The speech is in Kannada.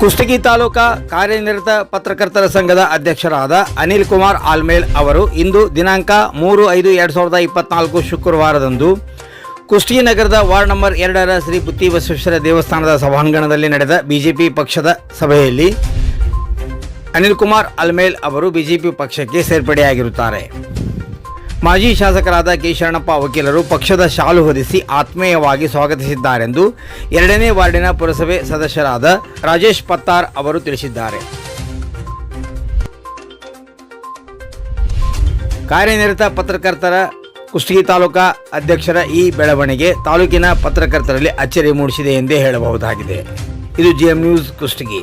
ಕುಷ್ಟಗಿ ತಾಲೂಕಾ ಕಾರ್ಯನಿರತ ಪತ್ರಕರ್ತರ ಸಂಘದ ಅಧ್ಯಕ್ಷರಾದ ಅನಿಲ್ ಕುಮಾರ್ ಆಲ್ಮೇಲ್ ಅವರು ಇಂದು ದಿನಾಂಕ 3/5/2024 ಶುಕ್ರವಾರದಂದು ಕುಷ್ಟಗಿ ನಗರದ ವಾರ್ಡ್ ನಂಬರ್ 2ರ ಶ್ರೀ ಬುತ್ತಿ ಬಸವೇಶ್ವರ ದೇವಸ್ಥಾನದ ಸಭಾಂಗಣದಲ್ಲಿ ನಡೆದ ಬಿಜೆಪಿ ಪಕ್ಷದ ಸಭೆಯಲ್ಲಿ ಅನಿಲ್ ಕುಮಾರ್ ಆಲ್ಮೇಲ್ ಅವರು ಬಿಜೆಪಿ ಪಕ್ಷಕ್ಕೆ ಸೇರ್ಪಡೆಯಾಗಿರುತ್ತಾರೆ. ಮಾಜಿ ಶಾಸಕರಾದ ಕೆ ಶರಣಪ್ಪ ವಕೀಲರು ಪಕ್ಷದ ಶಾಲು ಹೊದಿಸಿ ಆತ್ಮೀಯವಾಗಿ ಸ್ವಾಗತಿಸಿದ್ದಾರೆಂದು 2ನೇ ವಾರ್ಡಿನ ಪುರಸಭೆ ಸದಸ್ಯರಾದ ರಾಜೇಶ್ ಪತ್ತಾರ್ ಅವರು ತಿಳಿಸಿದ್ದಾರೆ. ಕಾರ್ಯನಿರತ ಪತ್ರಕರ್ತರ ಕುಷ್ಟಗಿ ತಾಲೂಕಾ ಅಧ್ಯಕ್ಷರ ಈ ಬೆಳವಣಿಗೆ ತಾಲೂಕಿನ ಪತ್ರಕರ್ತರಲ್ಲಿ ಅಚ್ಚರಿ ಮೂಡಿಸಿದೆ ಎಂದೇ ಹೇಳಬಹುದಾಗಿದೆ. ಇದು ಜಿಎಂ ನ್ಯೂಸ್ ಕುಷ್ಟಗಿ.